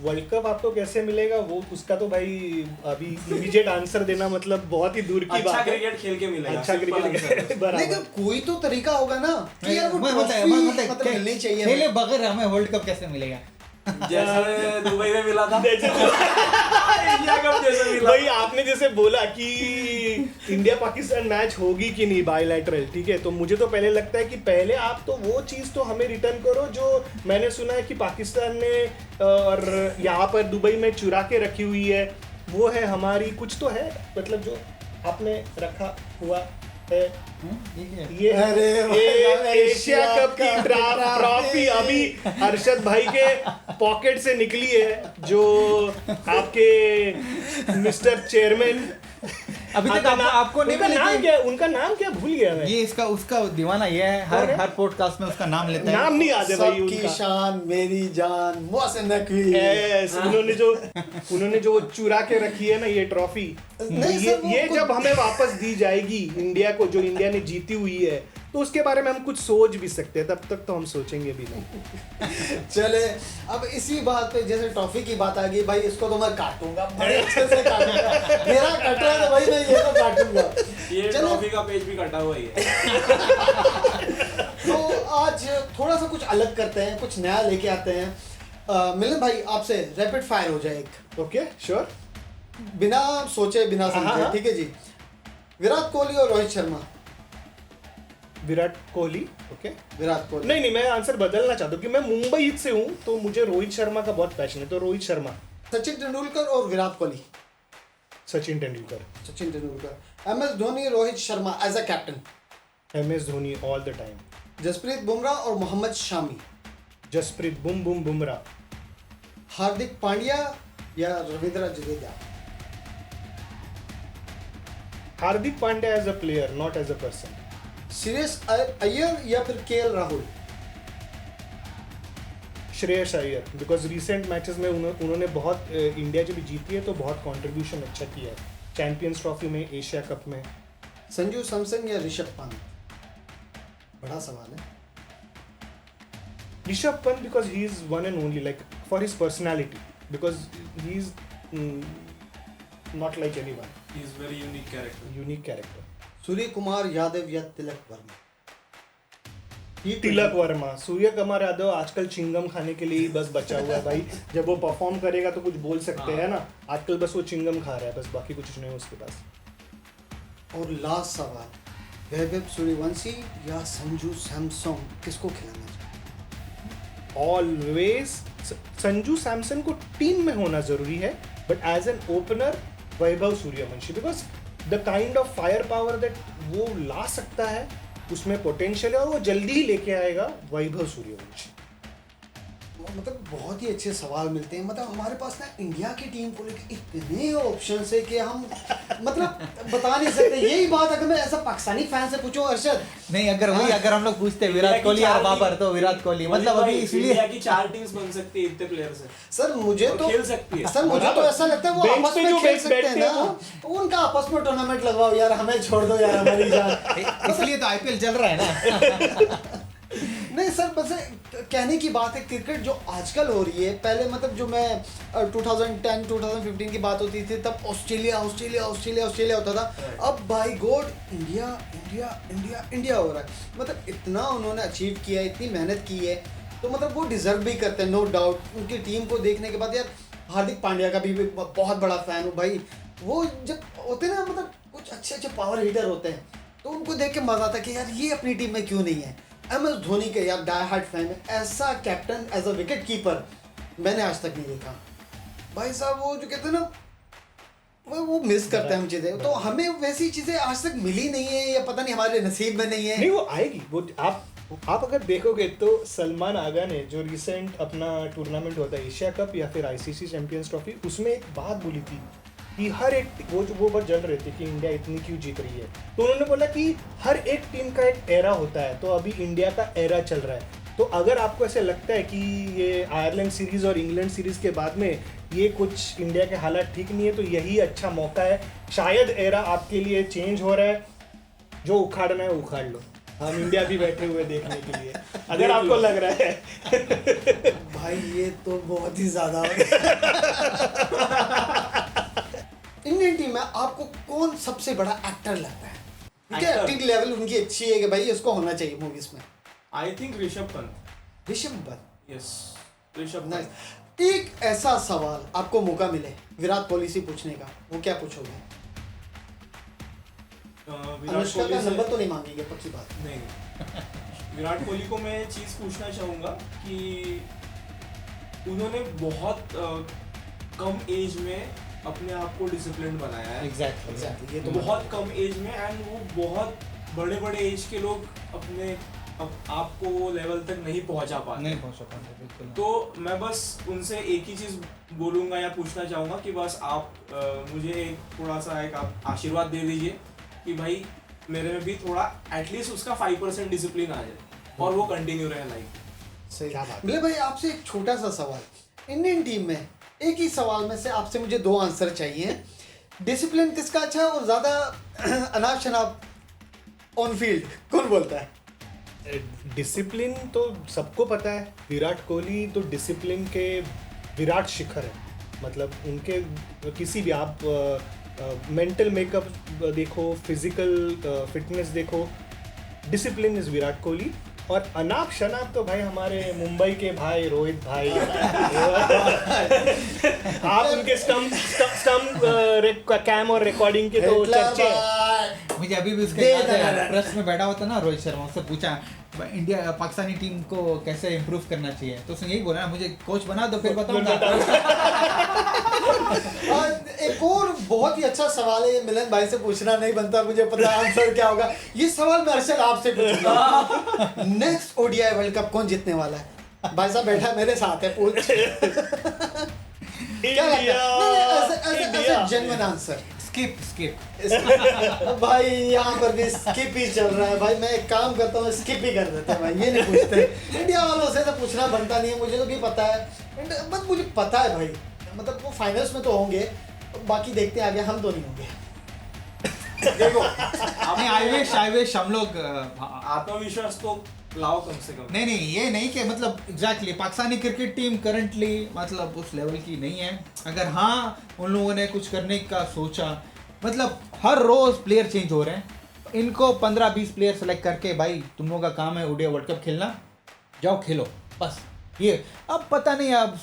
वर्ल्ड कप आपको कैसे मिलेगा वो उसका तो भाई अभी इमीडिएट आंसर देना मतलब बहुत ही दूर की बात है। क्रिकेट खेल के मिलेगा, अच्छा क्रिकेट बराबर। लेकिन कोई तो तरीका होगा ना कि यार वो मतलब मिलनी चाहिए। खेले बगैर हमें वर्ल्ड कप कैसे मिलेगा? जैसे दुबई में मिला था इंडिया कप जैसे मिला। भाई आपने जैसे बोला कि इंडिया पाकिस्तान मैच होगी कि नहीं बायलैटरल, ठीक है, तो मुझे तो पहले लगता है कि पहले आप तो वो चीज़ तो हमें रिटर्न करो जो मैंने सुना है कि पाकिस्तान ने और यहाँ पर दुबई में चुरा के रखी हुई है। वो है हमारी कुछ तो है मतलब जो आपने रखा हुआ है ये एशिया कप की ट्रॉफी अभी अरशद भाई के पॉकेट से निकली है जो आपके मिस्टर चेयरमैन अभी तक आपको नहीं मिला। उनका नाम क्या भूल गया मैं। ये इसका उसका दीवाना ये है, हर पॉडकास्ट में उसका नाम लेता है। नाम नहीं याद है भाई उनका। सबकी शान मेरी जान मोहसिन नकवी। उन्होंने जो चुरा के रखी है ना ये ट्रॉफी, ये जब हमें वापस दी जाएगी इंडिया को, जो इंडिया ने जीती हुई है, तो उसके बारे में हम कुछ सोच भी सकते हैं। तब तक तो हम सोचेंगे भी नहीं। चले अब इसी बात पे जैसे ट्रॉफी की बात आ गई भाई, इसको तो मैं काटूंगा बड़े अच्छे से काटूंगा। मेरा कट रहा है तो भाई मैं ये तो काटूंगा। ये ट्रॉफी का पेज भी कटा हुआ ही है। तो आज थोड़ा सा कुछ अलग करते हैं, कुछ नया लेके आते हैं। मिलन भाई आपसे रैपिड फायर हो जाए एक। ओके श्योर, बिना सोचे बिना समझे, ठीक है जी। विराट कोहली और रोहित शर्मा? विराट कोहली। ओके विराट कोहली। नहीं मैं आंसर बदलना चाहता हूँ कि मैं मुंबई से हूँ तो मुझे रोहित शर्मा का बहुत पैशन है, तो रोहित शर्मा। सचिन तेंदुलकर और Virat Kohli? Sachin Tendulkar. Sachin Tendulkar. MS Dhoni Rohit Sharma as a captain? MS Dhoni all the time. Jasprit Bumrah और मोहम्मद शामी? जसप्रीत बुमराह। हार्दिक पांड्या या Ravindra Jadeja? Hardik Pandya as a player, not as a person. Shreyas Iyer या फिर KL Rahul? Shreyas Iyer, because recent matches में उन्होंने बहुत इंडिया जब जीती है तो बहुत कंट्रीब्यूशन अच्छा किया है, चैंपियंस ट्रॉफी में, एशिया कप में। संजू सैमसन या ऋषभ पंत, बड़ा सवाल है। Rishabh Pant because he is one and only, like for his personality, because he is not like anyone, he is very unique character. Surya Kumar Yadav या तिलक वर्मा? तिलक वर्मा। सूर्य कुमार यादव आजकल चिंगम खाने के लिए ही बस बचा हुआ है भाई, जब वो परफॉर्म करेगा तो कुछ बोल सकते हैं ना, आजकल बस वो चिंगम खा रहा है बस, बाकी कुछ नहीं है उसके पास। और लास्ट सवाल, वैभव सूर्यवंशी या संजू सैमसन, किसको खिलाना चाहिए? ऑलवेज संजू सैमसन को टीम में होना जरूरी है, but as an opener Vaibhav Suryavanshi, because the kind of fire power that वो ला सकता है उसमें पोटेंशियल है, और वो जल्दी ही लेके आएगा वैभव सूर्यवंशी। मतलब बहुत ही अच्छे सवाल मिलते हैं, मतलब हमारे पास ना इंडिया की टीम को लेकर इतने ऑप्शन है कि हम मतलब बता नहीं सकते। यही बात अगर मैं ऐसा पाकिस्तानी फैन से पूछूं अरशद, नहीं अगर हम लोग पूछते विराट कोहली और बाबर, तो विराट कोहली, मतलब अभी इसलिए इंडिया की 4 टीम्स बन सकती है इतने प्लेयर से। सर मुझे तो खेल सकती है। सर मुझे तो ऐसा लगता है वो बेंच आपस पे में जो खेल सकते हैं बैठते ना, हैं उनका आपस में टूर्नामेंट लगवाओ यार, हमें छोड़ दो यार हमारी जान। इसलिए तो आईपीएल चल रहा है ना। नहीं सर, बस कहने की बात है, क्रिकेट जो आजकल हो रही है, पहले मतलब जो मैं 2010 2015 की बात होती थी तब ऑस्ट्रेलिया होता था, अब by god India India India India हो रहा है। मतलब इतना उन्होंने अचीव किया है, इतनी मेहनत की है, तो मतलब वो डिजर्व भी करते हैं नो डाउट। उनकी टीम को देखने के बाद यार, हार्दिक पांड्या का भी बहुत बड़ा फैन हूँ भाई। वो जब होते हैं ना, मतलब कुछ अच्छे पावर हिटर होते हैं, तो उनको देख के मजा आता है कि यार ये अपनी टीम में क्यों नहीं है। MS धोनी के यार डाई हार्ट फैन है, ऐसा captain as a wicket keeper मैंने आज तक नहीं देखा भाई साहब। वो जो कहते हैं ना, वो मिस करते हैं हम चीज़ें, तो हमें वैसी चीज़ें आज तक मिली नहीं है, या पता नहीं हमारे नसीब में नहीं है। नहीं, वो आएगी। वो आप अगर देखोगे तो सलमान आगा ने जो रिसेंट अपना टूर्नामेंट होता है एशिया कप या फिर ICC चैंपियंस ट्रॉफी, उसमें एक बात बोली थी कि हर एक वो बहुत जल रहे थे कि इंडिया इतनी क्यों जीत रही है, तो उन्होंने बोला कि हर एक टीम का एक एरा होता है, तो अभी इंडिया का एरा चल रहा है। तो अगर आपको ऐसे लगता है कि ये आयरलैंड सीरीज़ और इंग्लैंड सीरीज़ के बाद में ये कुछ इंडिया के हालात ठीक नहीं है, तो यही अच्छा मौका है, शायद एरा आपके लिए चेंज हो रहा है, जो उखाड़ना है उखाड़ लो। हम इंडिया भी बैठे हुए देखने के लिए, अगर आपको लग रहा है। भाई ये तो बहुत ही ज़्यादा इंडियन टीम में आपको कौन सबसे बड़ा एक्टर लगता है? क्या एक्टिंग लेवल उनकी अच्छी है कि भाई इसको होना चाहिए मूवीज में? I think Rishabh Pant. Yes, Rishabh nice. एक ऐसा सवाल आपको मौका मिले विराट कोहली से पूछने का, वो क्या पूछोगे? अनुष्का का नंबर तो नहीं मांगेंगे, पक्की बात नहीं। विराट कोहली को मैं चीज पूछना चाहूंगा कि उन्होंने बहुत कम एज में अपने आप को डिसिप्लिन बनाया है। एग्जैक्टली ये तो बहुत कम एज में, एंड वो बहुत बड़े एज के लोग अपने आप को वो लेवल तक नहीं पहुंचा पाते, बिल्कुल। तो मैं बस उनसे एक ही चीज बोलूंगा या पूछना चाहूंगा कि बस आप मुझे एक थोड़ा सा एक आप आशीर्वाद दे दीजिए कि भाई मेरे में भी थोड़ा एटलीस्ट उसका 5% डिसिप्लिन आ जाए और वो कंटिन्यू रहे लाइफ। सही मिले भाई। आपसे एक छोटा सा सवाल, इंडियन टीम में एक ही सवाल में से आपसे मुझे 2 आंसर चाहिए। डिसिप्लिन किसका अच्छा है और ज्यादा अनाप शनाप ऑन फील्ड कौन बोलता है? डिसिप्लिन तो सबको पता है, विराट कोहली तो डिसिप्लिन के विराट शिखर है। मतलब उनके किसी भी आप मेंटल मेकअप देखो, फिजिकल फिटनेस देखो, डिसिप्लिन इज विराट कोहली। और अनाप शनाप तो भाई हमारे मुंबई के भाई रोहित भाई। आप उनके स्टम्प कैम और रिकॉर्डिंग के तो चर्चे। मुझे अभी भी उसका याद है, प्रेस में बैठा होता ना रोहित शर्मा, उससे पूछा इंडिया पाकिस्तानी टीम को कैसे इम्प्रूव करना चाहिए, तो उसने यही बोला ना, मुझे कोच बना दो फिर बताऊंगा। एक और बहुत ही अच्छा सवाल है, मिलन भाई से पूछना नहीं बनता, मुझे पता आंसर क्या होगा। ये सवाल मैं अरशद आपसे पूछूंगा, नेक्स्ट ODI वर्ल्ड कप कौन जीतने वाला है? भाई साहब बैठा मेरे साथ है, पूछ। क्या लगता है? Genuine answer. स्किप भाई यहाँ पर भी स्किप ही चल रहा है भाई। मैं एक काम करता हूँ, स्किप ही कर देते हैं भाई, ये नहीं पूछते। इंडिया वालों से तो पूछना बनता नहीं है, मुझे तो भी पता है, बस मुझे पता है भाई, मतलब वो फाइनल्स में तो होंगे, बाकी देखते हैं आगे, हम तो नहीं होंगे। देखो आई विश हम लोग आत्मविश्वास तो लाओ कम से कम। नहीं ये नहीं कि मतलब exactly Pakistani cricket team currently मतलब उस लेवल की नहीं है। अगर हाँ उन लोगों ने कुछ करने का सोचा, मतलब हर रोज प्लेयर चेंज हो रहे हैं, इनको 15-20 प्लेयर सेलेक्ट करके भाई तुम लोगों का काम है ओडीआई वर्ल्ड कप खेलना, जाओ खेलो बस। ये अब पता नहीं, अब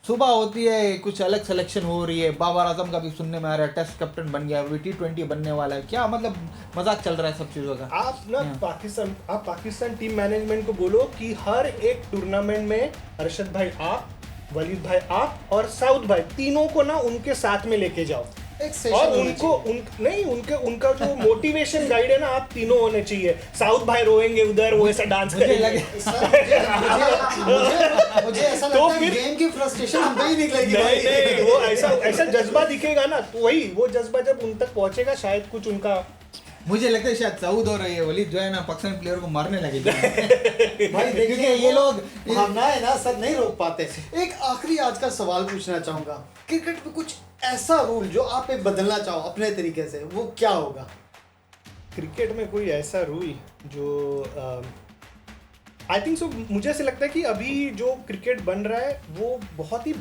सुबह होती है कुछ अलग सिलेक्शन हो रही है, बाबर आजम का भी सुनने में आ रहा है टेस्ट कैप्टन बन गया, T20 बनने वाला है, क्या मतलब मजाक चल रहा है सब चीज़ों का। आप पाकिस्तान टीम मैनेजमेंट को बोलो कि हर एक टूर्नामेंट में अरशद भाई आप, वलीद भाई आप और साउद भाई तीनों को ना उनके साथ में लेके जाओ, और उनका जो मोटिवेशन गाइड है ना, आप तीनों होने चाहिए। साउथ भाई रोएंगे उधर, वो ऐसा डांस करेंगे। मुझे ऐसा लगता है गेम की फ्रस्ट्रेशन हम पे ही निकलेगी भाई। नहीं, वो ऐसा जज्बा दिखेगा ना, तो वही वो जज्बा जब उन तक पहुंचेगा शायद कुछ उनका, मुझे लगता है शायद सऊद और ये वलीद जो है ना पाकिस्तानी प्लेयर को मारने लगे भाई, देखिए ये लोग भावनाएं ना सर नहीं रोक पाते। एक आखिरी आज का सवाल पूछना चाहूंगा, क्रिकेट में कुछ ऐसा रूल जो आप एक बदलना चाहो अपने तरीके से, वो क्या होगा? क्रिकेट में कोई ऐसा रूल जो आई थिंक सो, मुझे ऐसे लगता है कि अभी जो क्रिकेट बन रहा है वो बहुत ही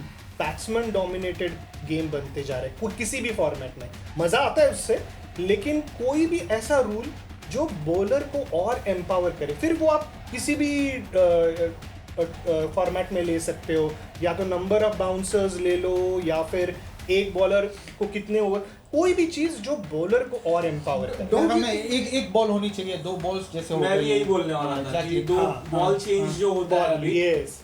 बैट्समैन डोमिनेटेड गेम बनते जा रहे हैं किसी भी फॉर्मेट में। मज़ा आता है उससे, लेकिन कोई भी ऐसा रूल जो बॉलर को और एम्पावर करे, फिर वो आप किसी भी फॉर्मेट में ले सकते हो, या तो नंबर ऑफ बाउंसर्स ले लो, या फिर एक बॉलर को कितने ओवर, कोई भी चीज जो बॉलर को और एम्पावर करे। एक बॉल होनी चाहिए, 2 बॉल्स जैसे मैं भी यही बोलने वाला था कि 2 बॉल चेंज जो होता है अभी,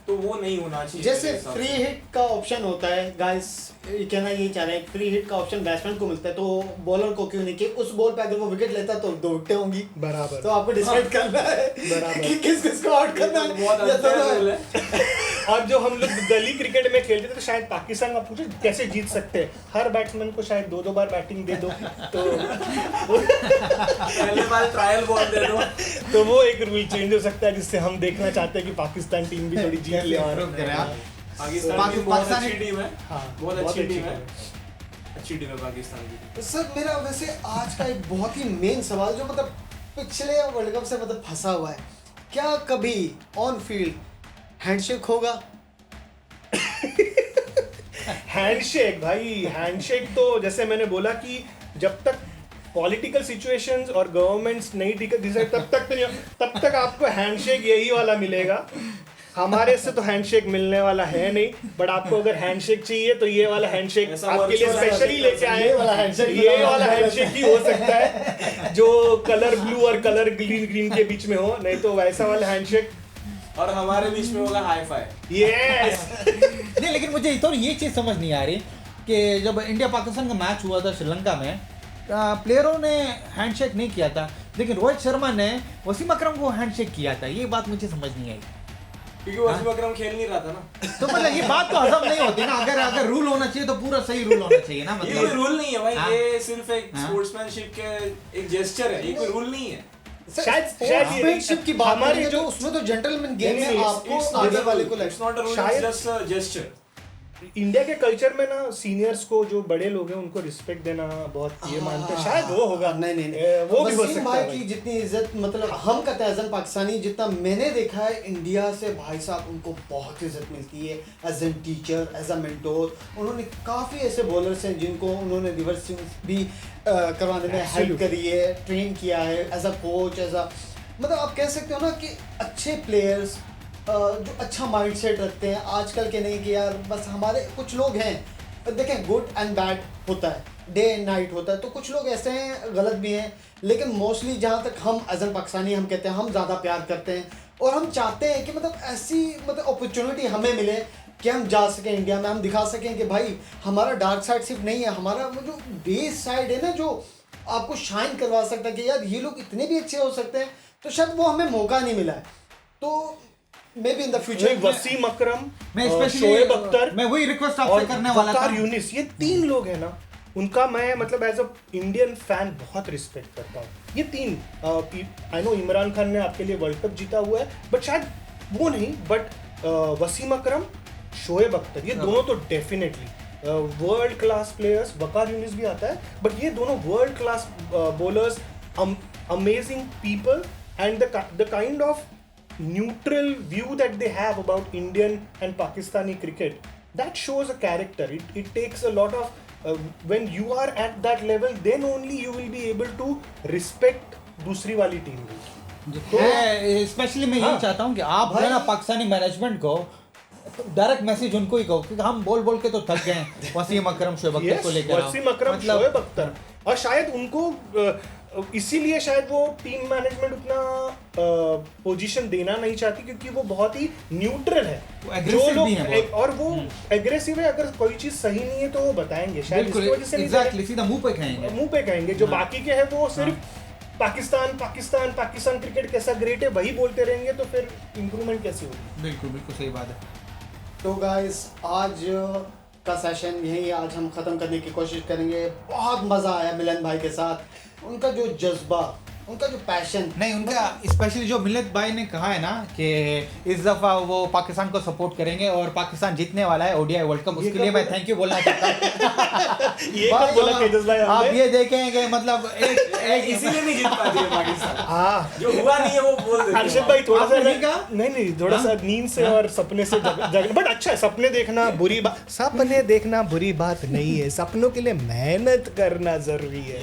तो वो नहीं होना चाहिए। जैसे फ्री हिट का ऑप्शन होता है गाइस, कहना ये चाह रहे हैं फ्री हिट का ऑप्शन बैट्समैन को मिलता है, तो बॉलर को क्यों नहीं कि उस बॉल पे अगर वो विकेट लेता है तो 2 विकेटें होंगी बराबर, तो आपको डिसाइड करना है बराबर कि किसको आउट करना है। बहुत अच्छा रूल है। और जो हम लोग गली क्रिकेट में खेलते थे तो शायद पाकिस्तान में पूछे कैसे जीत सकते हैं, हर बैट्समैन को शायद 2-2 बार बैटिंग दे दो, तो पहले बार ट्रायल बॉल दे दो, तो वो एक रूल चेंज हो सकता है, जिससे हम देखना चाहते हैं कि पाकिस्तान टीम भी थोड़ी जीत ले। पाकिस्तान बहुत अच्छी टीम है, बहुत अच्छी टीम है, है। अच्छी टीम है पाकिस्तान की। सर मेरा वैसे आज का एक बहुत ही मेन सवाल जो मतलब पिछले वर्ल्ड कप से मतलब फंसा हुआ है, क्या कभी ऑन फील्ड हैंडशेक होगा? हैंडशेक भाई, हैंडशेक तो जैसे मैंने बोला कि जब तक पॉलिटिकल सिचुएशंस और गवर्नमेंट्स नहीं डिसाइड तब तक आपको हैंडशेक यही वाला मिलेगा। हमारे से तो हैंडशेक मिलने वाला है नहीं, बट आपको अगर हैंडशेक चाहिए तो ये वाला हैंडशेक आपके लिए स्पेशली लेके आए। ये वाला हैंडशेक ही हो सकता है जो कलर ब्लू और कलर ग्रीन के बीच में हो, नहीं तो वैसा वाला हैंडशेक, और हमारे बीच में होगा हाई फाई। यस। नहीं लेकिन मुझे तो ये चीज़ समझ नहीं आ रही कि जब इंडिया पाकिस्तान का मैच हुआ था श्रीलंका में, प्लेयरों ने हैंडशेक नहीं किया था, लेकिन रोहित शर्मा ने वसीम अकरम को हैंडशेक किया था। ये बात मुझे समझ नहीं आई, क्योंकि वसीम अकरम खेल नहीं रहा था ना। तो मतलब ये बात तो हजम नहीं होती ना। अगर रूल होना चाहिए तो पूरा सही रूल होना चाहिए ना। ये मतलब रूल नहीं है भाई, हाँ? ये सिर्फ एक स्पोर्ट्समैनशिप के एक जेस्चर है, ये कोई रूल नहीं है। शायद स्पोर्ट्समैनशिप की बात हमारे करेंगे जो तो उसमें तो जेंटलमैन गेम नहीं, में आपको आगे वाले को इट्स नॉट अ रूल, शायद- it's just a gesture. India के कल्चर में ना सीनियर्स को, जो बड़े लोग हैं उनको रिस्पेक्ट देना बहुत ये मानते हैं, शायद वो होगा। नहीं वो भी हो वसीम सकता भाई है की भाई। जितनी इज्जत मतलब हम कहते हैं एज एन पाकिस्तानी, जितना मैंने देखा है इंडिया से भाई साहब उनको बहुत इज्जत मिलती है as an teacher, as a mentor. उन्होंने काफ़ी ऐसे बॉलर्स हैं जिनको उन्होंने रिवर्स स्विंग्स भी करवाने में हेल्प करी है, ट्रेन किया है as a coach, as a मतलब आप कह सकते हो ना कि अच्छे प्लेयर्स जो अच्छा माइंडसेट रखते हैं, आजकल के नहीं कि यार बस हमारे कुछ लोग हैं, देखें गुड एंड बैड होता है, डे एंड नाइट होता है, तो कुछ लोग ऐसे हैं गलत भी हैं, लेकिन मोस्टली जहाँ तक हम एज एन पाकिस्तानी हम कहते हैं हम ज़्यादा प्यार करते हैं और हम चाहते हैं कि मतलब ऐसी मतलब अपॉर्चुनिटी हमें मिले कि हम जा सकें इंडिया में, हम दिखा सकें कि भाई हमारा डार्क साइड सिर्फ नहीं है, हमारा वो जो बेस साइड है ना जो आपको शाइन करवा सकता है कि यार ये लोग इतने भी अच्छे हो सकते हैं, तो शायद वो हमें मौका नहीं मिला है। तो maybe in the future Wasim Akram, मैं स्पेशली शोएब अख्तर, मैं वही रिक्वेस्ट और आपसे करने वाला था। वकार यूनिस, ये 3 लोग हैं ना, उनका मैं मतलब एज अ इंडियन फैन बहुत रिस्पेक्ट करता हूँ। ये तीन आई नो इमरान खान ने आपके लिए वर्ल्ड कप जीता हुआ है, बट शायद वो नहीं, बट वसीम अकरम, शोएब अख्तर, ये दोनों तो definitely world class players. Waqar Younis भी आता है, बट ये दोनों world class bowlers, amazing people, and the kind of neutral view that they have about Indian and Pakistani cricket, that shows a character. It takes a lot of when you are at that level, then only you will be able to respect दूसरी वाली team भी। Specially मैं यही चाहता हूँ कि आप जो है ना पाकिस्तानी मैनेजमेंट को डायरेक्ट मैसेज उनको ही कहो, क्योंकि हम बोल बोल के तो थक गए हैं वसीम अकरम शोएब अख्तर को लेकर। वसीम अकरम शोएब अख्तर, और शायद उनको इसीलिए शायद वो टीम मैनेजमेंट उतना पोजीशन देना नहीं चाहती, क्योंकि वो बहुत ही न्यूट्रल है। जो लोग और वो एग्रेसिव है, अगर कोई चीज सही नहीं है तो वो बताएंगे, शायद इसकी वजह से एग्जैक्टली सीधा मुंह पे कहेंगे। जो बाकी के हैं वो सिर्फ पाकिस्तान क्रिकेट कैसा ग्रेट है वही बोलते रहेंगे, तो फिर इंप्रूवमेंट कैसी होगी? बिल्कुल सही बात है। तो गाइस आज का सेशन यही आज हम ख़त्म करने की कोशिश करेंगे। बहुत मज़ा आया मिलन भाई के साथ, उनका जो जज्बा, उनका जो पैशन, नहीं उनका स्पेशली जो मिलत भाई ने कहा है ना कि इस दफ़ा वो पाकिस्तान को सपोर्ट करेंगे और पाकिस्तान जीतने वाला है ओडीआई वर्ल्ड कप, उसके लिए मैं थैंक यू बोलना चाहता हूँ। ये कब बोला तेजस भाई? आप ये देखेंगे मतलब एक इसीलिए नहीं जीत पाती है पाकिस्तान। हाँ, जो हुआ नहीं है वो बोल देते हैं। अर्शद भाई थोड़ा सा आपने कहा? नहीं थोड़ा सा नींद से और सपने से जगना, बट अच्छा है, सपने देखना बुरी बात नहीं है, सपनों के लिए मेहनत करना जरूरी है।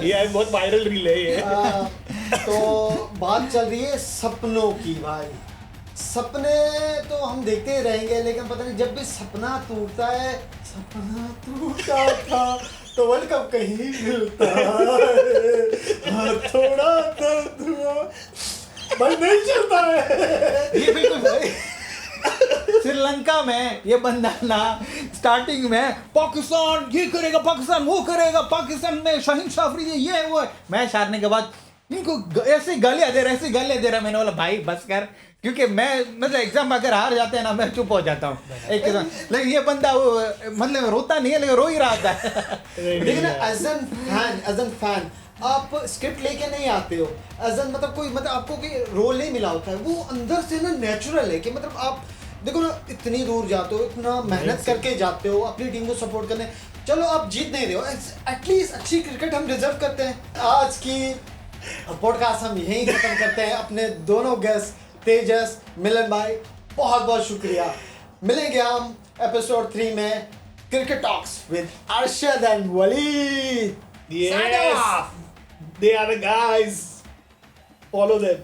ये बहुत वायरल रील है ये। तो बात चल रही है सपनों की भाई। सपने तो हम देखते ही रहेंगे, लेकिन पता नहीं जब भी सपना टूटता है, सपना टूटा था तो वर्ल्ड कप कहीं मिलता है, थोड़ा दर्द हुआ भाई नहीं चलता है। ये बिल्कुल सही। श्रीलंका में ये बंदा ना स्टार्टिंग में पाकिस्तान ये करेगा, पाकिस्तान वो करेगा, पाकिस्तान में शाहीन शाह अफरीदी ये वो, मैच हारने के बाद इनको ऐसी गालियां दे रहा। मैंने बोला भाई बस कर, क्योंकि मैं मतलब एग्जाम अगर हार जाते हैं ना मैं चुप हो जाता हूँ एक किस्म, लेकिन ये बंदा वो मतलब रोता नहीं है लेकिन रो ही रहा था। लेकिन एज एन फैन आप स्क्रिप्ट लेके नहीं आते हो, एज एन मतलब कोई मतलब आपको कोई रोल नहीं मिला होता है, वो अंदर से ना नेचुरल है कि मतलब आप देखो ना इतनी दूर जाते हो, इतना मेहनत करके जाते हो अपनी टीम को सपोर्ट करने। चलो आप जीत नहीं रहे हो, एटलीस्ट अच्छी क्रिकेट हम डिजर्व करते हैं। आज की पॉडकास्ट हम यहीं खत्म करते हैं। अपने दोनों गेस्ट तेजस, मिलन भाई, बहुत बहुत शुक्रिया। मिलेंगे हम एपिसोड 3 में, cricket talks with Arshad and Waleed. Yes, they are the guys. Follow them.